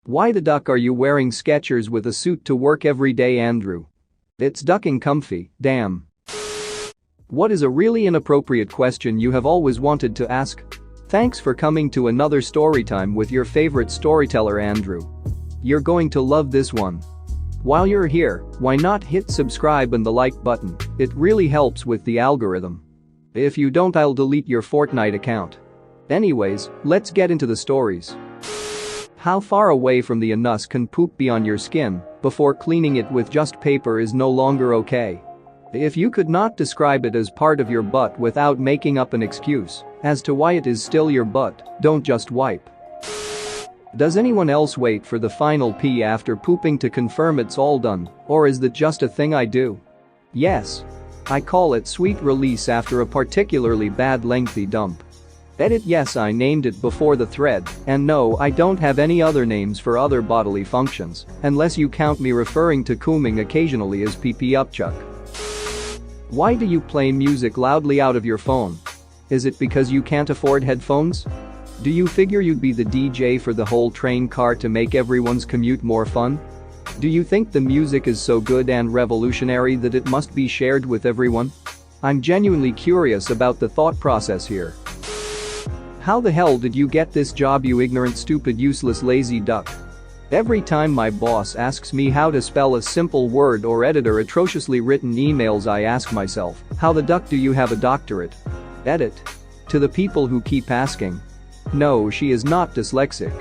Why the duck are you wearing Skechers with a suit to work every day, Andrew? It's ducking comfy, damn. What is a really inappropriate question you have always wanted to ask? Thanks for coming to another storytime with your favorite storyteller, Andrew. You're going to love this one. While you're here, why not hit subscribe and the like button? It really helps with the algorithm. If you don't, I'll delete your Fortnite account. Anyways, let's get into the stories. How far away from the anus can poop be on your skin before cleaning it with just paper is no longer okay? If you could not describe it as part of your butt without making up an excuse as to why it is still your butt, don't just wipe. Does anyone else wait for the final pee after pooping to confirm it's all done, or is that just a thing I do? Yes. I call it sweet release after a particularly bad lengthy dump. Edit. Yes, I named it before the thread, and no, I don't have any other names for other bodily functions, unless you count me referring to cooming occasionally as pee-pee upchuck. Why do you play music loudly out of your phone? Is it because you can't afford headphones? Do you figure you'd be the DJ for the whole train car to make everyone's commute more fun? Do you think the music is so good and revolutionary that it must be shared with everyone? I'm genuinely curious about the thought process here. How the hell did you get this job, you ignorant, stupid, useless, lazy duck? Every time my boss asks me how to spell a simple word or edit atrociously written emails, I ask myself, how the duck do you have a doctorate? Edit. To the people who keep asking. No, she is not dyslexic.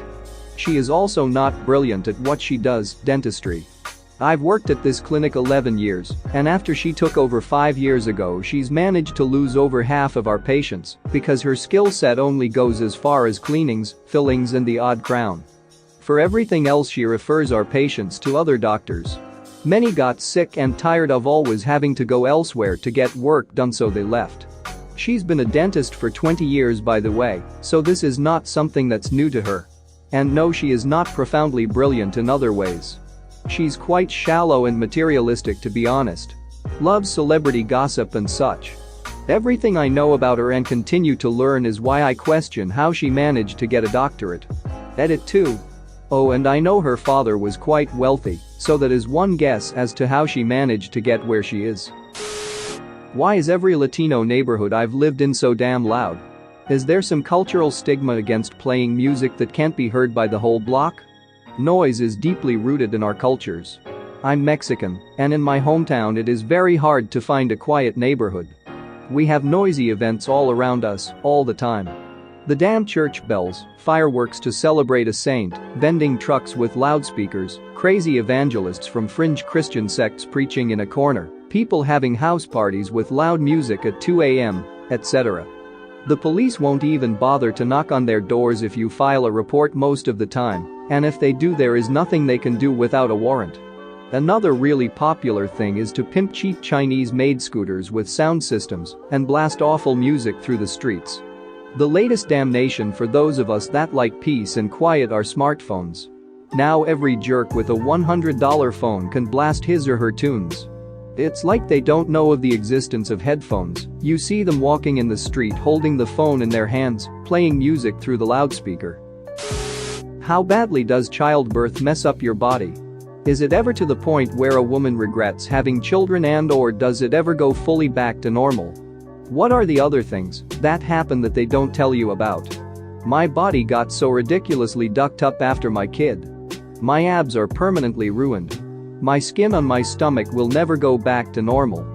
She is also not brilliant at what she does, dentistry. I've worked at this clinic 11 years, and after she took over 5 years ago, she's managed to lose over half of our patients because her skill set only goes as far as cleanings, fillings, and the odd crown. For everything else, she refers our patients to other doctors. Many got sick and tired of always having to go elsewhere to get work done, so they left. She's been a dentist for 20 years, by the way, so this is not something that's new to her. And no, she is not profoundly brilliant in other ways. She's quite shallow and materialistic, to be honest. Loves celebrity gossip and such. Everything I know about her and continue to learn is why I question how she managed to get a doctorate. Edit 2. Oh, and I know her father was quite wealthy, so that is one guess as to how she managed to get where she is. Why is every Latino neighborhood I've lived in so damn loud? Is there some cultural stigma against playing music that can't be heard by the whole block? Noise is deeply rooted in our cultures. I'm Mexican, and in my hometown it is very hard to find a quiet neighborhood. We have noisy events all around us, all the time. The damn church bells, fireworks to celebrate a saint, vending trucks with loudspeakers, crazy evangelists from fringe Christian sects preaching in a corner, people having house parties with loud music at 2 a.m., etc. The police won't even bother to knock on their doors if you file a report most of the time, and if they do, there is nothing they can do without a warrant. Another really popular thing is to pimp cheap Chinese-made scooters with sound systems and blast awful music through the streets. The latest damnation for those of us that like peace and quiet are smartphones. Now every jerk with a $100 phone can blast his or her tunes. It's like they don't know of the existence of headphones. You see them walking in the street holding the phone in their hands, playing music through the loudspeaker. How badly does childbirth mess up your body? Is it ever to the point where a woman regrets having children, and/or does it ever go fully back to normal? What are the other things that happen that they don't tell you about? My body got so ridiculously ducked up after my kid. My abs are permanently ruined. My skin on my stomach will never go back to normal.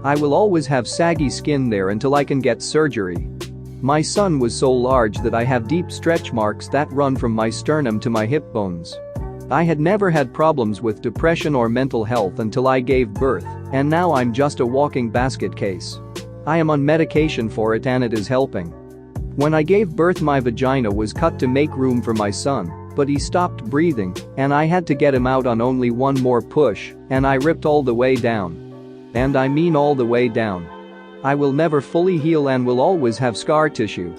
I will always have saggy skin there until I can get surgery. My son was so large that I have deep stretch marks that run from my sternum to my hip bones. I had never had problems with depression or mental health until I gave birth, and now I'm just a walking basket case. I am on medication for it, and it is helping. When I gave birth, my vagina was cut to make room for my son, but he stopped breathing, and I had to get him out on only one more push, and I ripped all the way down. And I mean all the way down. I will never fully heal and will always have scar tissue.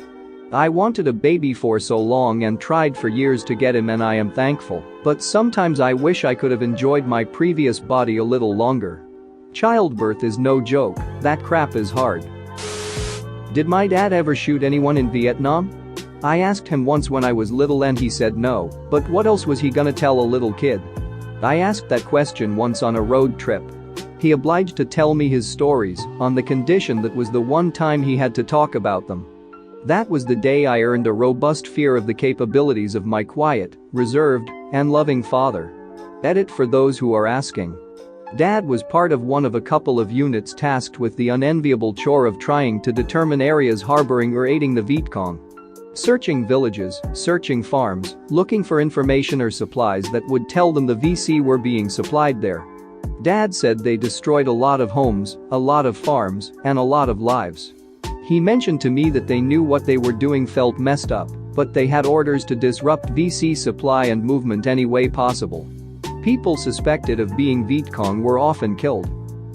I wanted a baby for so long and tried for years to get him, and I am thankful, but sometimes I wish I could have enjoyed my previous body a little longer. Childbirth is no joke, that crap is hard. Did my dad ever shoot anyone in Vietnam? I asked him once when I was little and he said no, but what else was he gonna tell a little kid? I asked that question once on a road trip. He obliged to tell me his stories on the condition that was the one time he had to talk about them. That was the day I earned a robust fear of the capabilities of my quiet, reserved, and loving father. Edit for those who are asking. Dad was part of one of a couple of units tasked with the unenviable chore of trying to determine areas harboring or aiding the Viet Cong. Searching villages, searching farms, looking for information or supplies that would tell them the VC were being supplied there. Dad said they destroyed a lot of homes, a lot of farms, and a lot of lives. He mentioned to me that they knew what they were doing felt messed up, but they had orders to disrupt VC supply and movement any way possible. People suspected of being Viet Cong were often killed.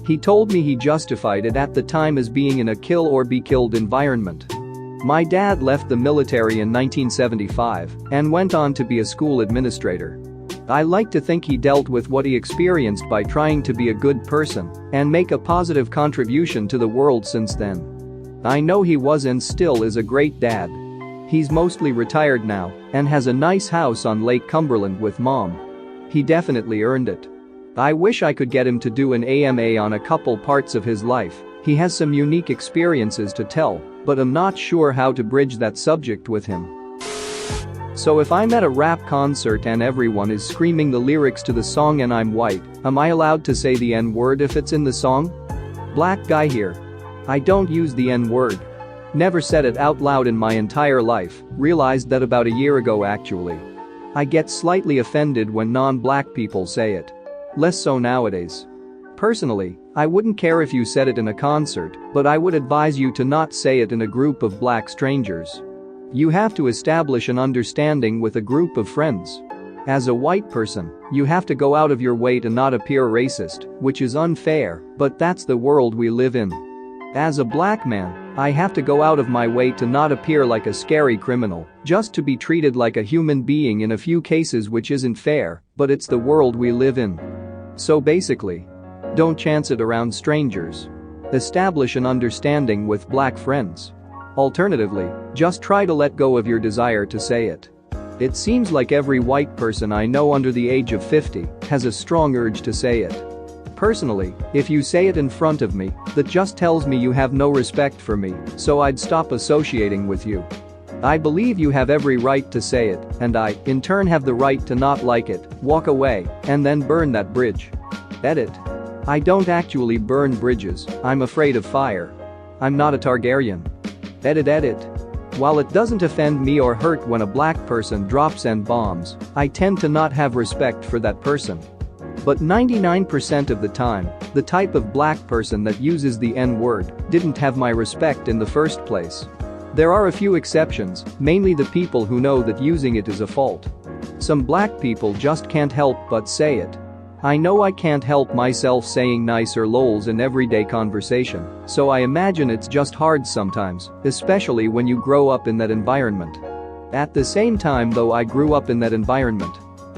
He told me he justified it at the time as being in a kill or be killed environment. My dad left the military in 1975 and went on to be a school administrator. I like to think he dealt with what he experienced by trying to be a good person and make a positive contribution to the world since then. I know he was and still is a great dad. He's mostly retired now and has a nice house on Lake Cumberland with Mom. He definitely earned it. I wish I could get him to do an AMA on a couple parts of his life. He has some unique experiences to tell, but I'm not sure how to bridge that subject with him. So if I'm at a rap concert and everyone is screaming the lyrics to the song and I'm white, am I allowed to say the N-word if it's in the song? Black guy here. I don't use the N-word. Never said it out loud in my entire life, realized that about a year ago actually. I get slightly offended when non-black people say it. Less so nowadays. Personally, I wouldn't care if you said it in a concert, but I would advise you to not say it in a group of black strangers. You have to establish an understanding with a group of friends. As a white person, you have to go out of your way to not appear racist, which is unfair, but that's the world we live in. As a black man, I have to go out of my way to not appear like a scary criminal, just to be treated like a human being in a few cases, which isn't fair, but it's the world we live in. So basically, don't chance it around strangers. Establish an understanding with black friends. Alternatively, just try to let go of your desire to say it. It seems like every white person I know under the age of 50 has a strong urge to say it. Personally, if you say it in front of me, that just tells me you have no respect for me, so I'd stop associating with you. I believe you have every right to say it, and I, in turn, have the right to not like it, walk away, and then burn that bridge. Edit. I don't actually burn bridges, I'm afraid of fire. I'm not a Targaryen. Edit. While it doesn't offend me or hurt when a black person drops N-bombs, I tend to not have respect for that person. But 99% of the time, the type of black person that uses the N-word didn't have my respect in the first place. There are a few exceptions, mainly the people who know that using it is a fault. Some black people just can't help but say it. I know I can't help myself saying nice or lols in everyday conversation, so I imagine it's just hard sometimes, especially when you grow up in that environment. At the same time though I grew up in that environment.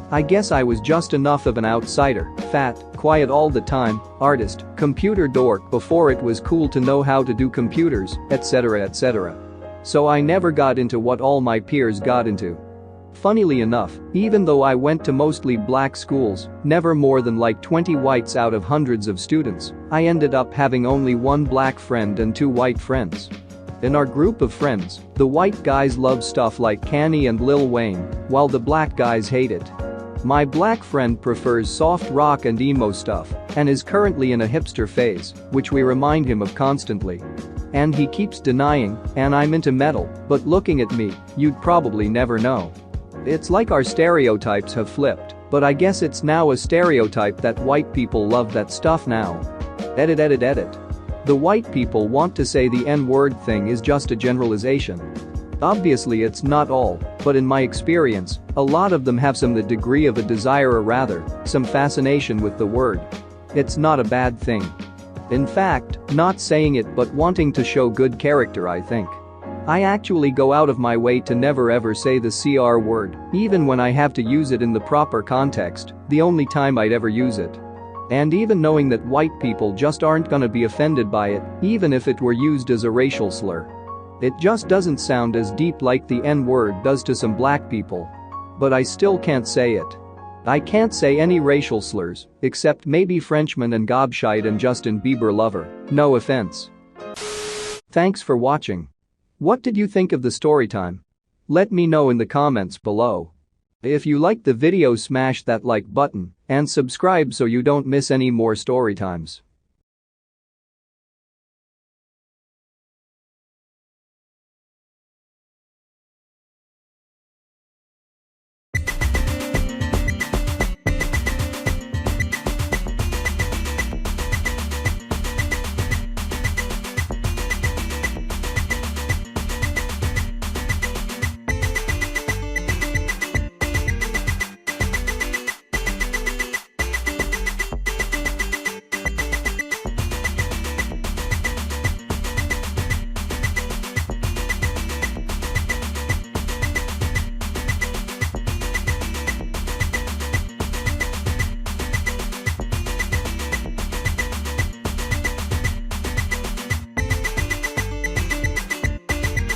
I guess I was just enough of an outsider, fat, quiet all the time, artist, computer dork before it was cool to know how to do computers, etc. etc. So I never got into what all my peers got into. Funnily enough, even though I went to mostly black schools, never more than like 20 whites out of hundreds of students, I ended up having only one black friend and two white friends. In our group of friends, the white guys love stuff like Kanye and Lil Wayne, while the black guys hate it. My black friend prefers soft rock and emo stuff and is currently in a hipster phase, which we remind him of constantly. And he keeps denying, and I'm into metal, but looking at me, you'd probably never know. It's like our stereotypes have flipped, but I guess it's now a stereotype that white people love that stuff now. Edit. The white people want to say the N-word thing is just a generalization. Obviously it's not all, but in my experience, a lot of them have some degree of a desire or rather, some fascination with the word. It's not a bad thing. In fact, not saying it but wanting to show good character, I think. I actually go out of my way to never ever say the CR word, even when I have to use it in the proper context, the only time I'd ever use it. And even knowing that white people just aren't gonna be offended by it, even if it were used as a racial slur. It just doesn't sound as deep like the N-word does to some black people. But I still can't say it. I can't say any racial slurs, except maybe Frenchman and gobshite and Justin Bieber lover, no offense. Thanks for watching. What did you think of the story time? Let me know in the comments below. If you liked the video, smash that like button and subscribe so you don't miss any more story times.